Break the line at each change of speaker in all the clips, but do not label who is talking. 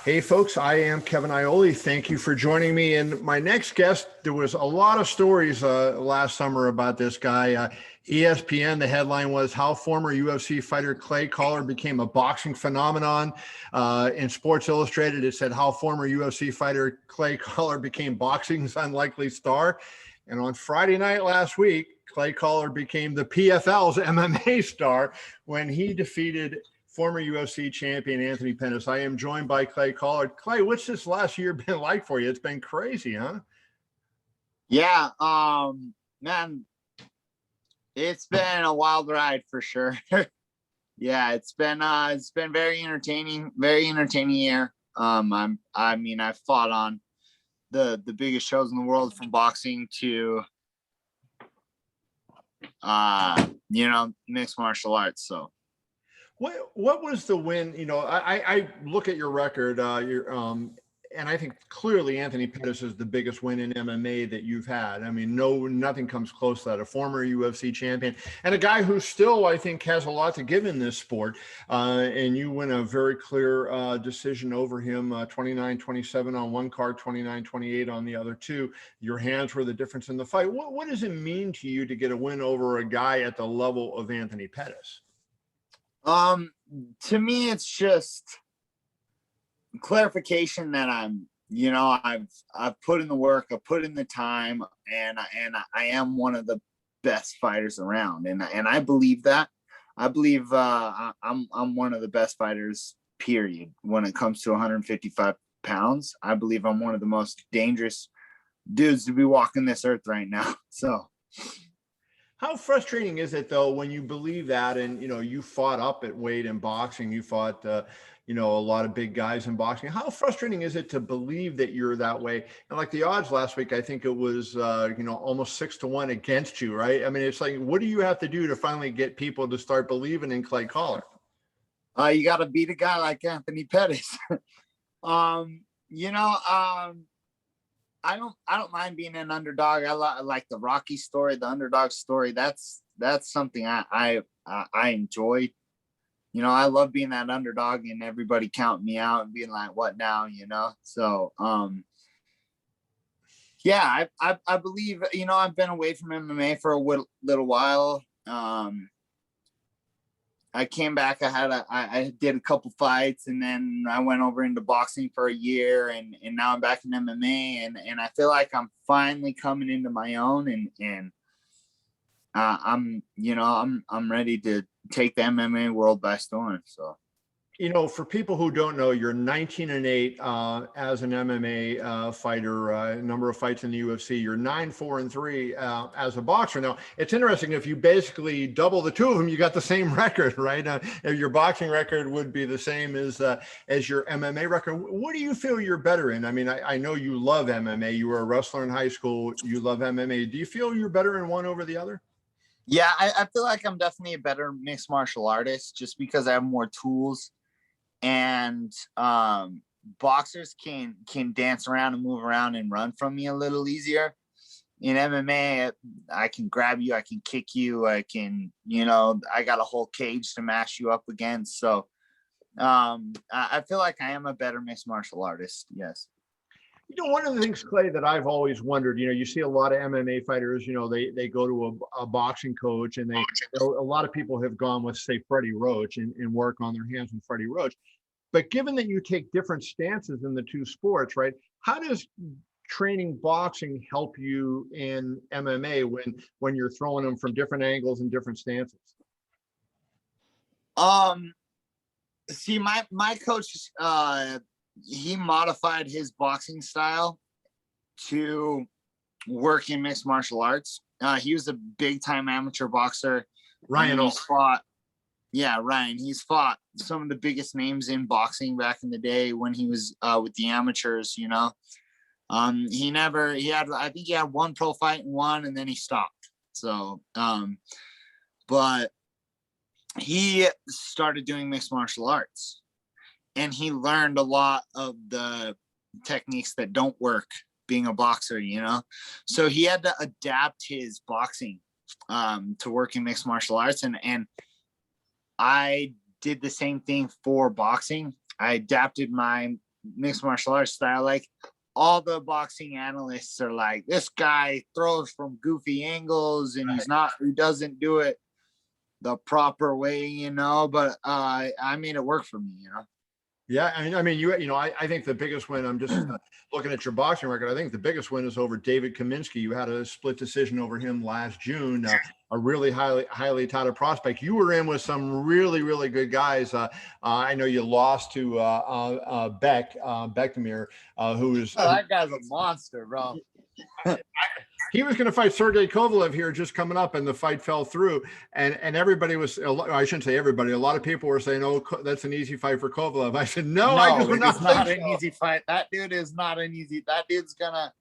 Hey folks, I am Kevin Iole. Thank you for joining me. And my next guest, there was a lot of stories last summer about this guy. ESPN, the headline was how former UFC fighter Clay Collard became a boxing phenomenon. In Sports Illustrated, it said how former UFC fighter Clay Collard became boxing's unlikely star. And on Friday night last week, Clay Collard became the PFL's MMA star when he defeated former UFC champion Anthony Pettis. I am joined by Clay Collard. Clay, what's this last year been like for you? It's been crazy, huh?
Yeah, man, it's been a wild ride for sure. Yeah, it's been very entertaining year. I've fought on the biggest shows in the world, from boxing to mixed martial arts. So
what was the win? I look at your record, and I think clearly Anthony Pettis is the biggest win in MMA that you've had. I mean, nothing comes close to that. A former UFC champion and a guy who still, I think, has a lot to give in this sport. And you win a very clear decision over him, 29-27 on one card, 29-28 on the other two. Your hands were the difference in the fight. What does it mean to you to get a win over a guy at the level of Anthony Pettis?
To me, it's just clarification that I've put in the work, I've put in the time, and I am one of the best fighters around, and I believe that. I believe I'm one of the best fighters, period. When it comes to 155 pounds, I believe I'm one of the most dangerous dudes to be walking this earth right now. So.
How frustrating is it, though, when you believe that, and you fought up at weight in boxing, you fought a lot of big guys in boxing. How frustrating is it to believe that you're that way? And like the odds last week, I think it was almost 6-1 against you, right? I mean, it's like, what do you have to do to finally get people to start believing in Clay Collard?
You got to beat a guy like Anthony Pettis. I don't mind being an underdog. I like the Rocky story, the underdog story. That's something I enjoy. I love being that underdog and everybody counting me out and being like, what now? So yeah, I believe, I've been away from MMA for a little while. I came back. I did a couple fights, and then I went over into boxing for a year, and now I'm back in MMA, and I feel like I'm finally coming into my own, and I'm ready to take the MMA world by storm. So.
For people who don't know, you're 19-8 as an MMA fighter, number of fights in the UFC. You're 9-4-3 as a boxer. Now, it's interesting, if you basically double the two of them, you got the same record, right? Your boxing record would be the same as your MMA record. What do you feel you're better in? I mean, I know you love MMA. You were a wrestler in high school. You love MMA. Do you feel you're better in one over the other?
Yeah, I feel like I'm definitely a better mixed martial artist, just because I have more tools. And boxers can dance around and move around and run from me a little easier. In MMA, I can grab you, I can kick you, I can, I got a whole cage to mash you up against. So I feel like I am a better mixed martial artist. Yes.
One of the things, Clay, that I've always wondered, you see a lot of MMA fighters, they go to a boxing coach, and a lot of people have gone with, say, Freddie Roach and work on their hands with Freddie Roach. But given that you take different stances in the two sports, right? How does training boxing help you in MMA when you're throwing them from different angles and different stances?
See, my coach, he modified his boxing style to work in mixed martial arts. He was a big time amateur boxer.
Ryan.
Ryan. He's fought some of the biggest names in boxing back in the day when he was with the amateurs. He had one pro fight and one, and then he stopped. So, but he started doing mixed martial arts, and he learned a lot of the techniques that don't work being a boxer, so he had to adapt his boxing to work in mixed martial arts. And I did the same thing for boxing. I adapted my mixed martial arts style. Like all the boxing analysts are like, this guy throws from goofy angles and he doesn't do it the proper way, you know, but I made it work for me, you know.
Yeah, I mean, I think the biggest win. I'm just looking at your boxing record. I think the biggest win is over David Kaminsky. You had a split decision over him last June. A really highly touted prospect. You were in with some really good guys. I know you lost to Bektemir, who's
that guy's a monster, bro.
He was going to fight Sergey Kovalev here just coming up, and the fight fell through. And everybody was, I shouldn't say everybody, a lot of people were saying, oh, that's an easy fight for Kovalev. I said, no, I do not think
not an easy fight. That dude is not an easy. That dude's gonna,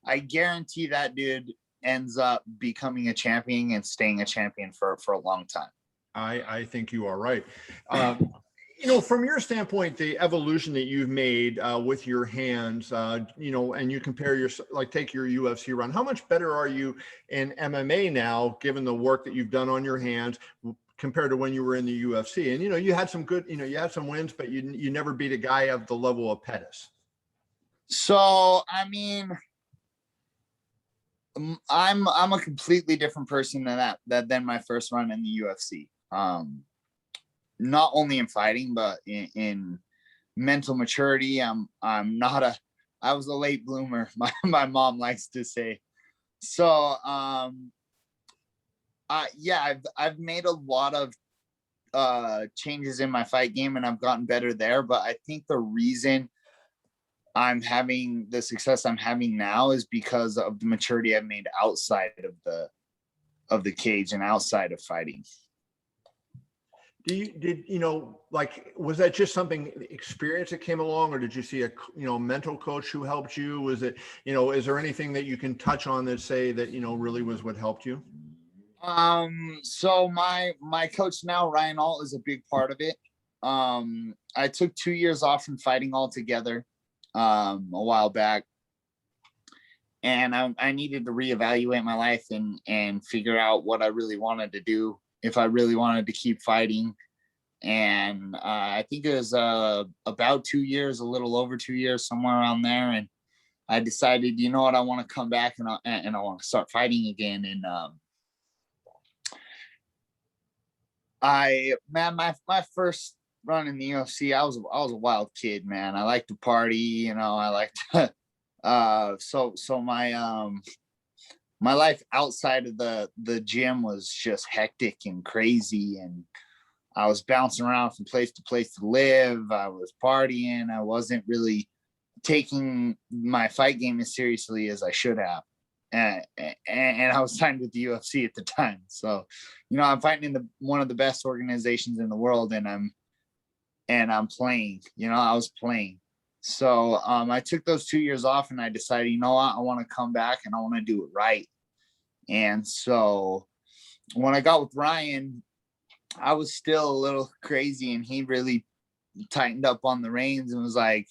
I guarantee that dude ends up becoming a champion and staying a champion for a long time.
I think you are right. From your standpoint, the evolution that you've made with your hands, and you compare take your UFC run, how much better are you in MMA now, given the work that you've done on your hands compared to when you were in the UFC? And, you had some good, you had some wins, but you never beat a guy of the level of Pettis.
So, I mean, I'm a completely different person than my first run in the UFC. Not only in fighting, but in mental maturity. I was a late bloomer. My mom likes to say. So, I've made a lot of changes in my fight game, and I've gotten better there. But I think the reason I'm having the success I'm having now is because of the maturity I've made outside of the cage and outside of fighting.
Was that just something experience that came along, or did you see a mental coach who helped you? Was it, is there anything that you can touch on that say that, really was what helped you?
So my coach now, Ryan Alt, is a big part of it. I took 2 years off from fighting altogether, a while back. And I needed to reevaluate my life and figure out what I really wanted to do, if I really wanted to keep fighting. And I think it was about 2 years, a little over 2 years, somewhere around there. And I decided, you know what, I want to come back and I want to start fighting again. And my first run in the UFC, I was a wild kid, man. I liked to party, I liked to so my life outside of the gym was just hectic and crazy, and I was bouncing around from place to place to live. I was partying. I wasn't really taking my fight game as seriously as I should have. And I was signed with the UFC at the time. So, I'm fighting in one of the best organizations in the world, and I'm playing, I was playing. So I took those 2 years off, and I decided, you know what, I want to come back and I want to do it right. And so when I got with Ryan, I was still a little crazy, and he really tightened up on the reins and was like,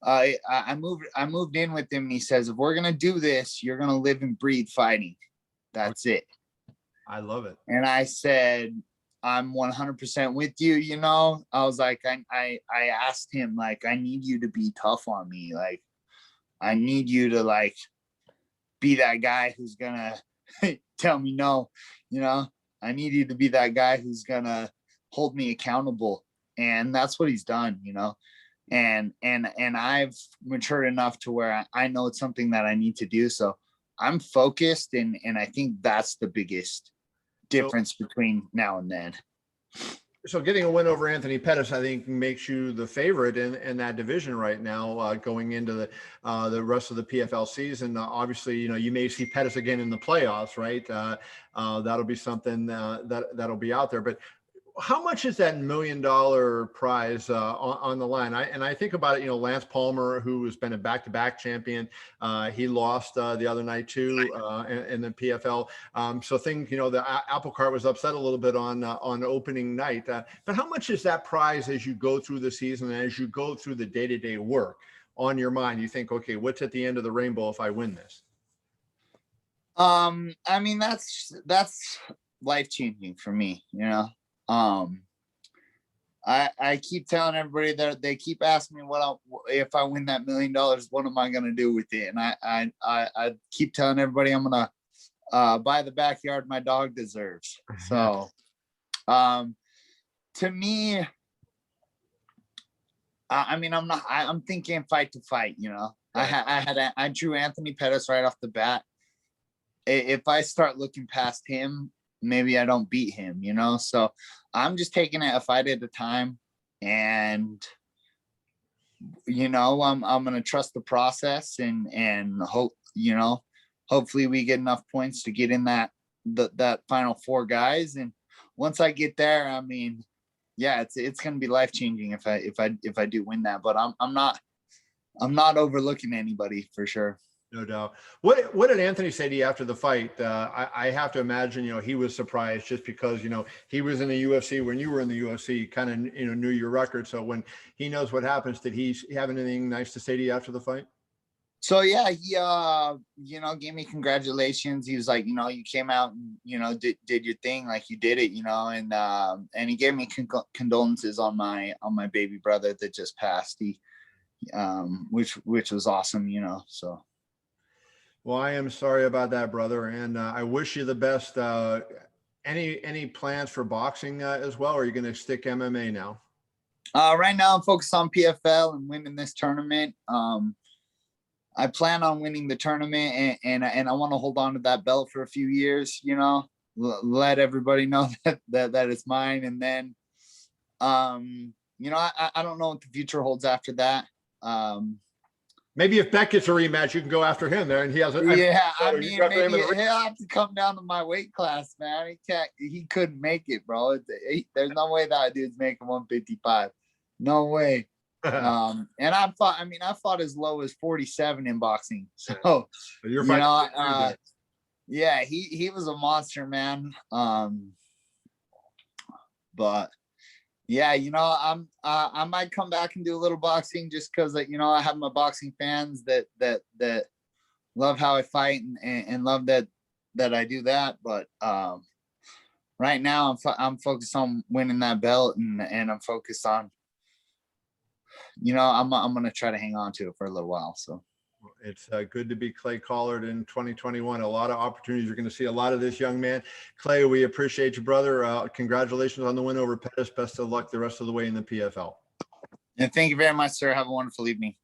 I moved in with him, and he says, if we're going to do this, you're going to live and breathe fighting. That's it.
I love it.
And I said, I'm 100% with you. I was like, I asked him, like, I need you to be tough on me. Like, I need you to, like, be that guy who's gonna tell me no. I need you to be that guy who's gonna hold me accountable. And that's what he's done, and I've matured enough to where I know it's something that I need to do. So I'm focused, and I think that's the biggest difference between now and then.
So getting a win over Anthony Pettis, I think, makes you the favorite in that division right now, going into the rest of the PFL season. Obviously, you may see Pettis again in the playoffs, right? That'll be something that'll be out there. But how much is that $1 million prize on the line? I think about it, Lance Palmer, who has been a back-to-back champion, he lost the other night too in the PFL. So things, the apple cart was upset a little bit on opening night. But how much is that prize as you go through the season and as you go through the day-to-day work on your mind? You think, okay, what's at the end of the rainbow if I win this?
I mean, that's life-changing for me, I keep telling everybody that they keep asking me if I win that $1 million, what am I gonna do with it? And I keep telling everybody I'm gonna buy the backyard my dog deserves. So to me, I mean, I'm thinking fight to fight, you know. Right. I drew Anthony Pettis right off the bat. If I start looking past him, maybe I don't beat him, you know. So I'm just taking it a fight at a time, and you know, I'm gonna trust the process and hope, you know, hopefully we get enough points to get in that final 4 guys. And once I get there, I mean, yeah, it's gonna be life changing if I do win that. But I'm not overlooking anybody for sure.
No doubt. What did Anthony say to you after the fight? I have to imagine, you know, he was surprised just because, you know, he was in the UFC when you were in the UFC, kind of, you know, knew your record. So when he knows what happens, did he have anything nice to say to you after the fight?
So yeah, he you know, gave me congratulations. He was like, you know, you came out and, you know, did your thing, like you did it, you know. And he gave me condolences on my baby brother that just passed. He which was awesome, you know. So
well, I am sorry about that, brother, and I wish you the best. Any plans for boxing as well, or are you going to stick MMA now?
Right now I'm focused on PFL and winning this tournament. I plan on winning the tournament, and I want to hold on to that belt for a few years, you know, let everybody know that it's mine. And then, you know, I don't know what the future holds after that.
Maybe if Beck gets a rematch, you can go after him there, and he has.
Yeah, I mean, maybe he'll have to come down to my weight class, man. He couldn't make it, bro. There's no way that dude's making 155. No way. And I fought as low as 47 in boxing. So
you're
you know, yeah, he was a monster, man. But yeah, you know, I might come back and do a little boxing just because, you know, I have my boxing fans that love how I fight and love that I do that. But right now I'm focused on winning that belt, and I'm focused on, you know, I'm gonna try to hang on to it for a little while. So
it's good to be Clay Collard in 2021. A lot of opportunities. You're going to see a lot of this young man. Clay, we appreciate you, brother. Congratulations on the win over Pettis. Best of luck the rest of the way in the PFL.
And thank you very much, sir. Have a wonderful evening.